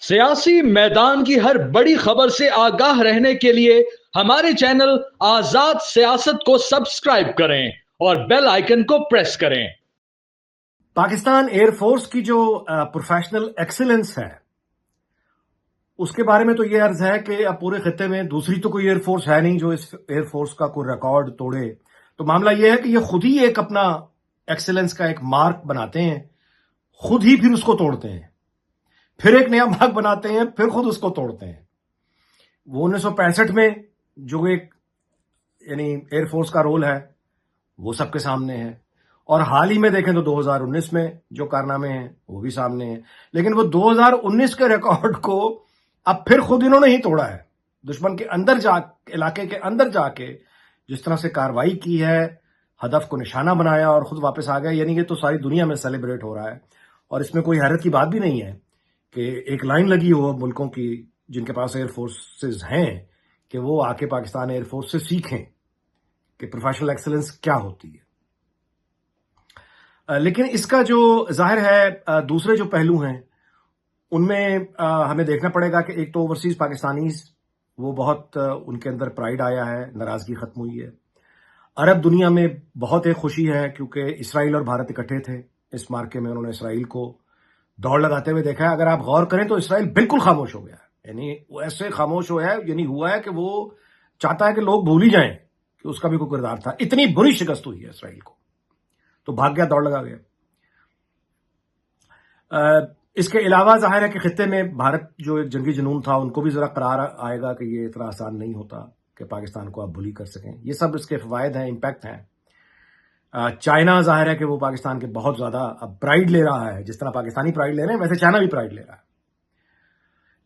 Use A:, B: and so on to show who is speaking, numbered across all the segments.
A: सियासी मैदान की हर बड़ी खबर से आगाह रहने के लिए हमारे चैनल आजाद सियासत को सब्सक्राइब करें और बेल आइकन को प्रेस करें।
B: पाकिस्तान एयरफोर्स की जो प्रोफेशनल एक्सीलेंस है उसके बारे में तो ये अर्ज है कि अब पूरे खत्ते में दूसरी तो कोई एयरफोर्स है नहीं जो इस एयरफोर्स का कोई रिकॉर्ड तोड़े। तो मामला ये है कि ये खुद ही एक अपना एक्सीलेंस का एक मार्क बनाते हैं, खुद ही फिर उसको तोड़ते हैं, फिर एक नया मार्क बनाते हैं, फिर खुद उसको तोड़ते हैं। वो 1965 में जो एक यानी एयरफोर्स का रोल है वो सबके सामने है, और हाल ही में देखें तो 2019 में जो कारनामे हैं वो भी सामने हैं। लेकिन वो 2019 के रिकॉर्ड को अब फिर खुद इन्होंने ही तोड़ा है। दुश्मन के अंदर इलाके के अंदर जाके जिस तरह से कार्रवाई की है, हदफ को निशाना बनाया और खुद वापस आ गए, यानी ये तो सारी दुनिया में सेलिब्रेट हो रहा है। और इसमें कोई हैरत की बात भी नहीं है कि एक लाइन लगी हो मुल्कों की जिनके पास एयरफोर्सेज हैं कि वो आके पाकिस्तान एयरफोर्स से सीखें कि प्रोफेशनल एक्सीलेंस क्या होती है। लेकिन इसका जो जाहिर है दूसरे जो पहलू हैं उनमें हमें देखना पड़ेगा कि एक तो ओवरसीज पाकिस्तानीज वो बहुत उनके अंदर प्राइड आया है, नाराजगी खत्म हुई है। अरब दुनिया में बहुत एक खुशी है क्योंकि इसराइल और भारत इकट्ठे थे इस मार्के में, उन्होंने इसराइल को दौड़ लगाते हुए देखा है। अगर आप गौर करें तो इसराइल बिल्कुल खामोश हो गया है, यानी वो ऐसे खामोश हुआ है, यानी हुआ है कि वो चाहता है कि लोग भूल ही जाएं कि उसका भी कोई किरदार था। इतनी बुरी शिकस्त हुई है इसराइल को, तो भाग गया, दौड़ लगा गया। इसके अलावा जाहिर है कि खित्ते में भारत जो एक जंगी जुनून था उनको भी जरा करार आएगा कि ये इतना आसान नहीं होता कि पाकिस्तान को आप बुली कर सकें। ये सब इसके फवायद हैं, इम्पैक्ट हैं। चाइना जाहिर है कि वो पाकिस्तान के बहुत ज्यादा अब प्राइड ले रहा है, जिस तरह पाकिस्तानी प्राइड ले रहे हैं वैसे चाइना भी प्राइड ले रहा है।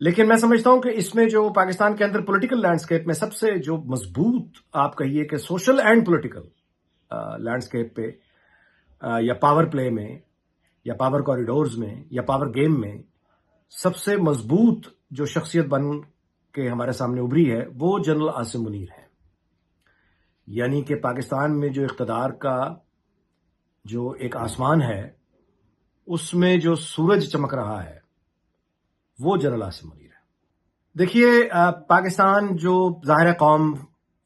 B: लेकिन मैं समझता हूं कि इसमें जो पाकिस्तान के अंदर पॉलिटिकल लैंडस्केप में सबसे जो मजबूत आप कहिए कि सोशल एंड पॉलिटिकल लैंडस्केप पे या पावर प्ले में या पावर कॉरिडोर्स में या पावर गेम में सबसे मजबूत जो शख्सियत बन के हमारे सामने उभरी है वो जनरल आसिम मुनीर है। यानी कि पाकिस्तान में जो इख्तदार का जो एक आसमान है उसमें जो सूरज चमक रहा है वो जनरल आसिम मुनीर है। देखिए पाकिस्तान जो ज़ाहिर है कौम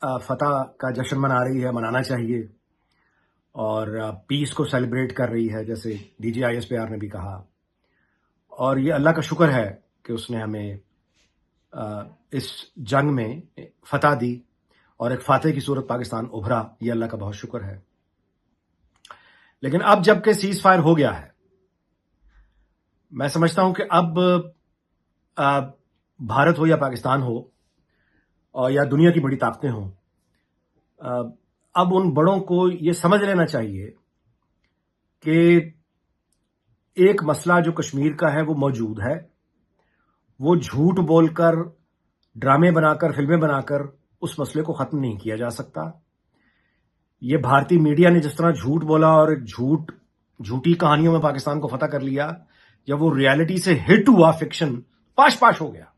B: फतह का जश्न मना रही है, मनाना चाहिए, और पीस को सेलिब्रेट कर रही है जैसे DGISPR ने भी कहा। और ये अल्लाह का शुक्र है कि उसने हमें इस जंग में फतह दी और एक फातह की सूरत पाकिस्तान उभरा, ये अल्लाह का बहुत शुक्र है। लेकिन अब जबकि सीज फायर हो गया है, मैं समझता हूं कि अब भारत हो या पाकिस्तान हो और या दुनिया की बड़ी ताकतें हों, अब उन बड़ों को ये समझ लेना चाहिए कि एक मसला जो कश्मीर का है वो मौजूद है। वो झूठ बोलकर, ड्रामे बनाकर, फिल्में बनाकर उस मसले को खत्म नहीं किया जा सकता। ये भारतीय मीडिया ने जिस तरह झूठ बोला और एक झूठी कहानियों में पाकिस्तान को फतह कर लिया, जब वो रियलिटी से हिट हुआ, फिक्शन पाश पाश हो गया।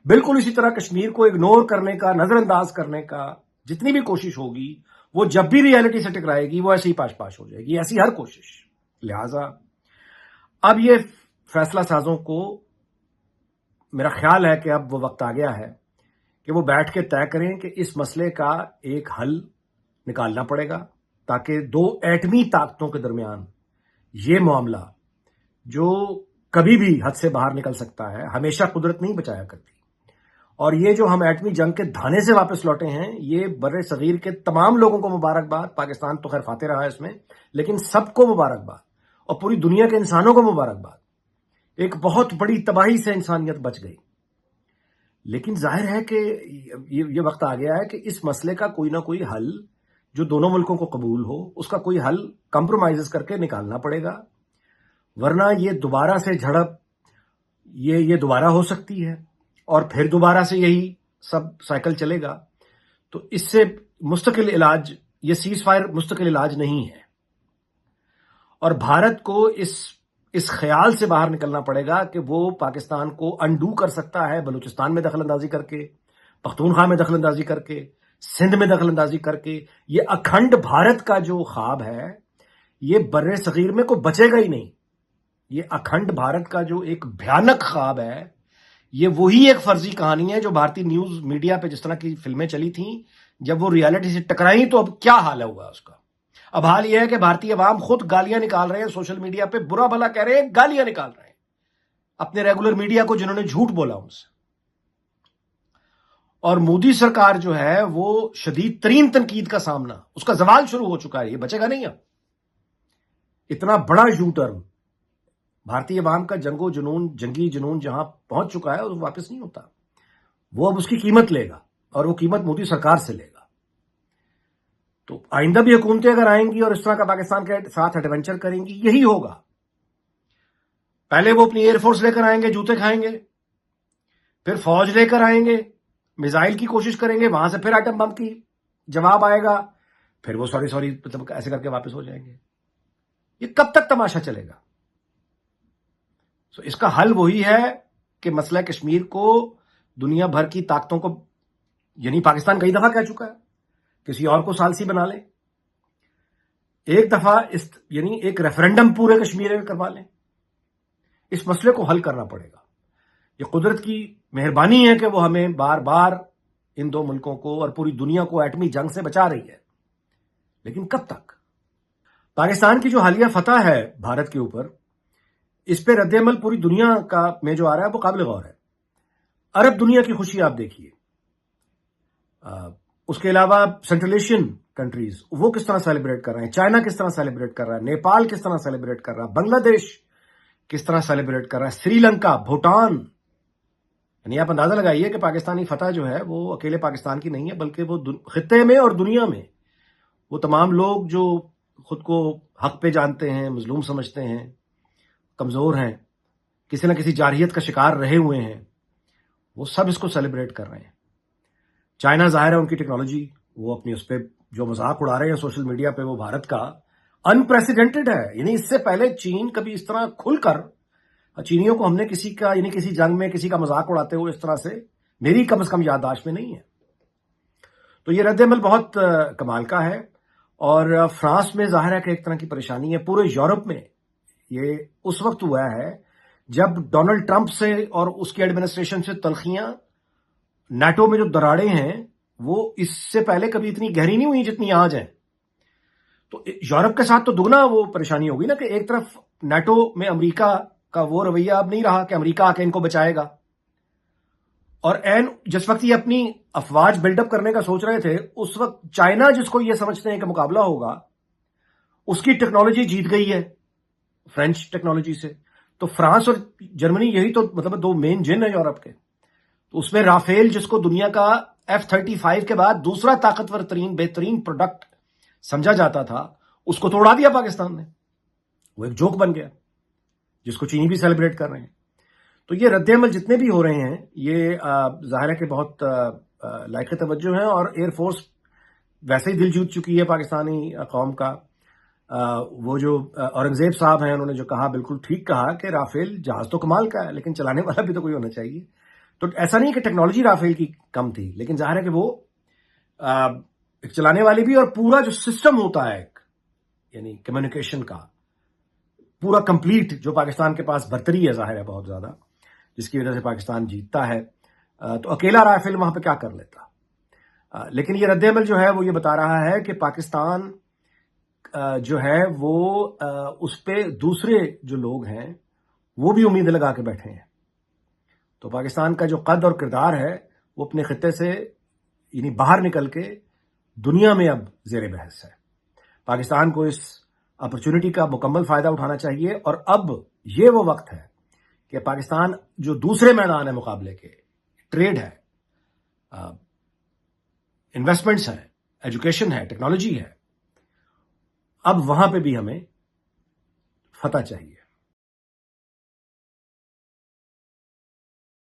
B: बिल्कुल इसी तरह कश्मीर को इग्नोर करने का, नजरअंदाज करने का जितनी भी कोशिश होगी वो जब भी रियलिटी से टकराएगी वो ऐसे ही पाश पाश हो जाएगी, ऐसी हर कोशिश। लिहाजा अब ये फैसला साजों को मेरा ख्याल है कि अब वो वक्त आ गया है कि वो बैठ के तय करें कि इस मसले का एक हल निकालना पड़ेगा, ताकि दो एटमी ताकतों के दरमियान ये मामला जो कभी भी हद से बाहर निकल सकता है, हमेशा कुदरत नहीं बचाया करती। और ये जो हम एटमी जंग के धाने से वापस लौटे हैं, ये बर्रे सगीर के तमाम लोगों को मुबारकबाद। पाकिस्तान तो खैर फाते रहा है इसमें, लेकिन सबको मुबारकबाद और पूरी दुनिया के इंसानों को मुबारकबाद। एक बहुत बड़ी तबाही से इंसानियत बच गई। लेकिन जाहिर है कि ये वक्त आ गया है कि इस मसले का कोई ना कोई हल जो दोनों मुल्कों को कबूल हो, उसका कोई हल कंप्रोमाइज करके निकालना पड़ेगा, वरना ये दोबारा से झड़प ये दोबारा हो सकती है और फिर दोबारा से यही सब साइकिल चलेगा। तो इससे मुस्तकिल इलाज, ये सीज फायर मुस्तकिल इलाज नहीं है। और भारत को इस ख्याल से बाहर निकलना पड़ेगा कि वो पाकिस्तान को अंडू कर सकता है बलूचिस्तान में दखलंदाजी करके, पख्तूनख्वा में दखलंदाजी करके, सिंध में दखलंदाजी करके। ये अखंड भारत का जो ख्वाब है ये बर्रे सगीर में कोई बचेगा ही नहीं। ये अखंड भारत का जो एक भयानक ख्वाब है یہ وہی ایک فرضی کہانی ہے جو بھارتی نیوز میڈیا پہ جس طرح کی فلمیں چلی تھیں، جب وہ ریالٹی سے ٹکرائیں تو اب کیا حال ہوگا اس کا. اب حال یہ ہے کہ بھارتی عوام خود گالیاں نکال رہے ہیں سوشل میڈیا پہ، برا بھلا کہہ رہے ہیں، گالیاں نکال رہے ہیں اپنے ریگولر میڈیا کو جنہوں نے جھوٹ بولا ان سے. اور مودی سرکار جو ہے وہ شدید ترین تنقید کا سامنا، اس کا زوال شروع ہو چکا ہے، یہ بچے گا نہیں اب. اتنا بڑا یو ٹرن بھارتی عوام کا جنگی جنون جہاں پہنچ چکا ہے وہ واپس نہیں ہوتا. وہ اب اس کی قیمت لے گا، اور وہ قیمت مودی سرکار سے لے گا. تو آئندہ بھی حکومتیں اگر آئیں گی اور اس طرح کا پاکستان کے ساتھ ایڈونچر کریں گی، یہی ہوگا. پہلے وہ اپنی ایئر فورس لے کر آئیں گے، جوتے کھائیں گے، پھر فوج لے کر آئیں گے، میزائل کی کوشش کریں گے، وہاں سے پھر ایٹم بم کی جواب آئے گا، پھر وہ سوری مطلب ایسے کر کے واپس ہو جائیں گے. یہ کب تک تماشا چلے گا؟ اس کا حل وہی ہے کہ مسئلہ کشمیر کو دنیا بھر کی طاقتوں کو، یعنی پاکستان کئی دفعہ کہہ چکا ہے، کسی اور کو ثالثی بنا لیں، ایک دفعہ یعنی ایک ریفرنڈم پورے کشمیر میں کروا لیں. اس مسئلے کو حل کرنا پڑے گا. یہ قدرت کی مہربانی ہے کہ وہ ہمیں بار بار ان دو ملکوں کو اور پوری دنیا کو ایٹمی جنگ سے بچا رہی ہے، لیکن کب تک؟ پاکستان کی جو حالیہ فتح ہے بھارت کے اوپر، اس پہ رد عمل پوری دنیا کا میں جو آ رہا ہے وہ قابل غور ہے. عرب دنیا کی خوشی آپ دیکھیے، اس کے علاوہ سینٹرل ایشین کنٹریز وہ کس طرح سیلیبریٹ کر رہے ہیں، چائنا کس طرح سیلیبریٹ کر رہا ہے، نیپال کس طرح سیلیبریٹ کر رہا ہے، بنگلہ دیش کس طرح سیلیبریٹ کر رہا ہے، سری لنکا، بھوٹان. یعنی آپ اندازہ لگائیے کہ پاکستانی فتح جو ہے وہ اکیلے پاکستان کی نہیں ہے، بلکہ وہ خطے میں اور دنیا میں وہ تمام لوگ جو خود کو حق پہ جانتے ہیں، مظلوم سمجھتے ہیں، کمزور ہیں، کسی نہ کسی جارحیت کا شکار رہے ہوئے ہیں، وہ سب اس کو سیلیبریٹ کر رہے ہیں. چائنا ظاہر ہے ان کی ٹیکنالوجی، وہ اپنی اس پہ جو مذاق اڑا رہے ہیں سوشل میڈیا پہ، وہ بھارت کا انپریسیڈنٹڈ ہے. یعنی اس سے پہلے چین کبھی اس طرح کھل کر، چینیوں کو ہم نے کسی کا یعنی کسی جنگ میں کسی کا مذاق اڑاتے ہوئے اس طرح سے میری کم از کم یادداشت میں نہیں ہے. تو یہ رد عمل بہت کمال کا ہے. اور فرانس میں ظاہر ہے کہ ایک طرح کی پریشانی ہے، پورے یورپ میں یہ اس وقت ہوا ہے جب ڈونلڈ ٹرمپ سے اور اس کی ایڈمنسٹریشن سے تلخیاں، نیٹو میں جو دراڑیں ہیں وہ اس سے پہلے کبھی اتنی گہری نہیں ہوئی جتنی آج ہیں. تو یورپ کے ساتھ تو دگنا وہ پریشانی ہوگی نا، کہ ایک طرف نیٹو میں امریکہ کا وہ رویہ اب نہیں رہا کہ امریکہ آ کے ان کو بچائے گا، اور جس وقت یہ اپنی افواج بلڈ اپ کرنے کا سوچ رہے تھے، اس وقت چائنا جس کو یہ سمجھتے ہیں کہ مقابلہ ہوگا، اس کی ٹیکنالوجی جیت گئی ہے فرینچ ٹیکنالوجی سے. تو فرانس اور جرمنی یہی تو مطلب دو مین جن ہیں یورپ کے. تو اس میں رافیل، جس کو دنیا کا F-35 کے بعد دوسرا طاقتور ترین بہترین پروڈکٹ سمجھا جاتا تھا، اس کو توڑا دیا پاکستان نے. وہ ایک جوک بن گیا جس کو چینی بھی سیلیبریٹ کر رہے ہیں. تو یہ رد عمل جتنے بھی ہو رہے ہیں یہ ظاہر ہے کہ بہت لائق توجہ ہیں. اور ایئر فورس ویسے ہی دل جیت چکی ہے پاکستانی قوم کا. وہ جو اورنگزیب صاحب ہیں، انہوں نے جو کہا بالکل ٹھیک کہا کہ رافیل جہاز تو کمال کا ہے، لیکن چلانے والا بھی تو کوئی ہونا چاہیے. تو ایسا نہیں کہ ٹیکنالوجی رافیل کی کم تھی، لیکن ظاہر ہے کہ وہ ایک چلانے والی بھی، اور پورا جو سسٹم ہوتا ہے ایک یعنی کمیونیکیشن کا پورا کمپلیٹ، جو پاکستان کے پاس برتری ہے ظاہر ہے بہت زیادہ، جس کی وجہ سے پاکستان جیتتا ہے. تو اکیلا رافیل وہاں پہ کیا کر لیتا. لیکن یہ رد عمل جو ہے وہ یہ بتا رہا ہے کہ پاکستان جو ہے وہ اس پہ دوسرے جو لوگ ہیں وہ بھی امیدیں لگا کے بیٹھے ہیں. تو پاکستان کا جو قد اور کردار ہے وہ اپنے خطے سے یعنی باہر نکل کے دنیا میں اب زیر بحث ہے. پاکستان کو اس اپرچونٹی کا مکمل فائدہ اٹھانا چاہیے. اور اب یہ وہ وقت ہے کہ پاکستان جو دوسرے میدان ہے مقابلے کے، ٹریڈ ہے، انویسٹمنٹس ہیں، ایجوکیشن ہے، ٹیکنالوجی ہے، اب وہاں پہ بھی ہمیں فتح چاہیے.